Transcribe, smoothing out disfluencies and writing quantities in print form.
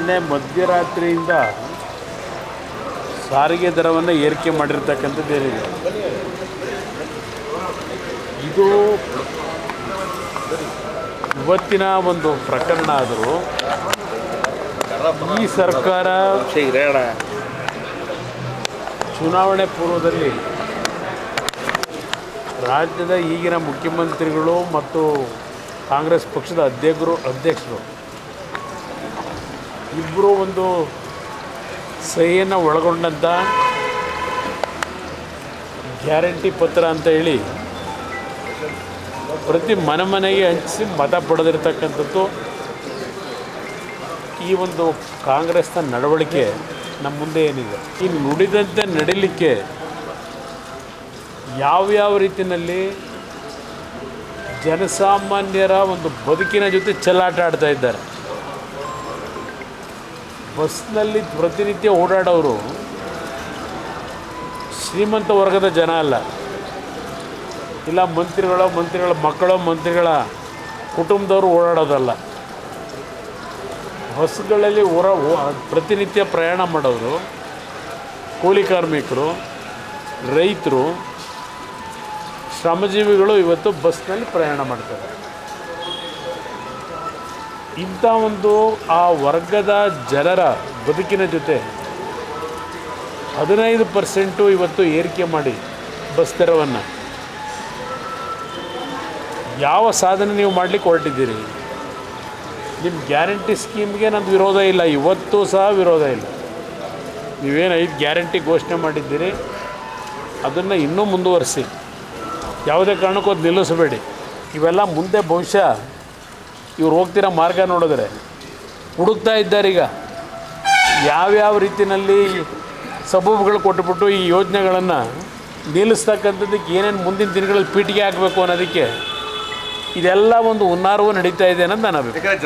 ನಿನ್ನೆ ಮಧ್ಯರಾತ್ರಿಯಿಂದ ಸಾರಿಗೆ ದರವನ್ನು ಏರಿಕೆ ಮಾಡಿರ್ತಕ್ಕಂಥದ್ದು ಏನಿದೆ ಇದು ಇವತ್ತಿನ ಒಂದು ಪ್ರಕರಣ ಆದರೂ ಈ ಸರ್ಕಾರ ಚುನಾವಣೆ ಪೂರ್ವದಲ್ಲಿ ರಾಜ್ಯದ ಈಗಿನ ಮುಖ್ಯಮಂತ್ರಿಗಳು ಮತ್ತು ಕಾಂಗ್ರೆಸ್ ಪಕ್ಷದ ಅಧ್ಯಕ್ಷರು ಇಬ್ಬರು ಒಂದು ಸಹಿಯನ್ನು ಒಳಗೊಂಡಂಥ ಗ್ಯಾರಂಟಿ ಪತ್ರ ಅಂತ ಹೇಳಿ ಪ್ರತಿ ಮನೆಗೆ ಹಂಚಿಸಿ ಮತ ಪಡೆದಿರ್ತಕ್ಕಂಥದ್ದು ಈ ಒಂದು ಕಾಂಗ್ರೆಸ್ನ ನಡವಳಿಕೆ ನಮ್ಮ ಮುಂದೆ ಏನಿದೆ ಈ ನುಡಿದಂತೆ ನಡೀಲಿಕ್ಕೆ ಯಾವ್ಯಾವ ರೀತಿಯಲ್ಲಿ ಜನಸಾಮಾನ್ಯರ ಒಂದು ಬದುಕಿನ ಜೊತೆ ಚೆಲ್ಲಾಟ ಆಡ್ತಾ ಇದ್ದಾರೆ. ಬಸ್ನಲ್ಲಿ ಪ್ರತಿನಿತ್ಯ ಓಡಾಡೋರು ಶ್ರೀಮಂತ ವರ್ಗದ ಜನ ಅಲ್ಲ, ಇಲ್ಲ ಮಂತ್ರಿಗಳ ಮಕ್ಕಳು ಮಂತ್ರಿಗಳ ಕುಟುಂಬದವರು ಓಡಾಡೋದಲ್ಲ. ಬಸ್ಗಳಲ್ಲಿ ಪ್ರತಿನಿತ್ಯ ಪ್ರಯಾಣ ಮಾಡೋರು ಕೂಲಿ ಕಾರ್ಮಿಕರು, ರೈತರು, ಶ್ರಮಜೀವಿಗಳು ಇವತ್ತು ಬಸ್ನಲ್ಲಿ ಪ್ರಯಾಣ ಮಾಡ್ತಾರೆ. ಇಂಥ ಒಂದು ಆ ವರ್ಗದ ಜನರ ಬದುಕಿನ ಜೊತೆ 15% ಇವತ್ತು ಏರಿಕೆ ಮಾಡಿ ಬಸ್ ದರವನ್ನು ಯಾವ ಸಾಧನೆ ನೀವು ಮಾಡಲಿಕ್ಕೆ ಹೊರಟಿದ್ದೀರಿ? ನಿಮ್ಮ ಗ್ಯಾರಂಟಿ ಸ್ಕೀಮ್ಗೆ ನಂದು ವಿರೋಧ ಇಲ್ಲ, ಇವತ್ತು ಸಹ ವಿರೋಧ ಇಲ್ಲ. ನೀವೇನು 5 ಗ್ಯಾರಂಟಿ ಘೋಷಣೆ ಮಾಡಿದ್ದೀರಿ ಅದನ್ನು ಇನ್ನೂ ಮುಂದುವರಿಸಿ, ಯಾವುದೇ ಕಾರಣಕ್ಕೂ ಅದು ನಿಲ್ಲಿಸಬೇಡಿ. ಇವೆಲ್ಲ ಮುಂದೆ ಬಹುಶಃ ಇವ್ರು ಹೋಗ್ತಿರೋ ಮಾರ್ಗ ನೋಡಿದ್ರೆ ಹುಡುಕ್ತಾ ಇದ್ದಾರೀಗ ಯಾವ್ಯಾವ ರೀತಿಯಲ್ಲಿ ಸಬೂಬುಗಳು ಕೊಟ್ಟುಬಿಟ್ಟು ಈ ಯೋಜನೆಗಳನ್ನು ನಿಲ್ಲಿಸ್ತಕ್ಕಂಥದ್ದಕ್ಕೆ ಏನೇನು ಮುಂದಿನ ದಿನಗಳಲ್ಲಿ ಪೀಠಿಗೆ ಹಾಕಬೇಕು ಅನ್ನೋದಕ್ಕೆ ಇದೆಲ್ಲ ಒಂದು ಹುನ್ನಾರವೂ ನಡೀತಾ ಇದೆ ಅನ್ನೋದು ನನ್ನ ಅಭಿಪ್ರಾಯ.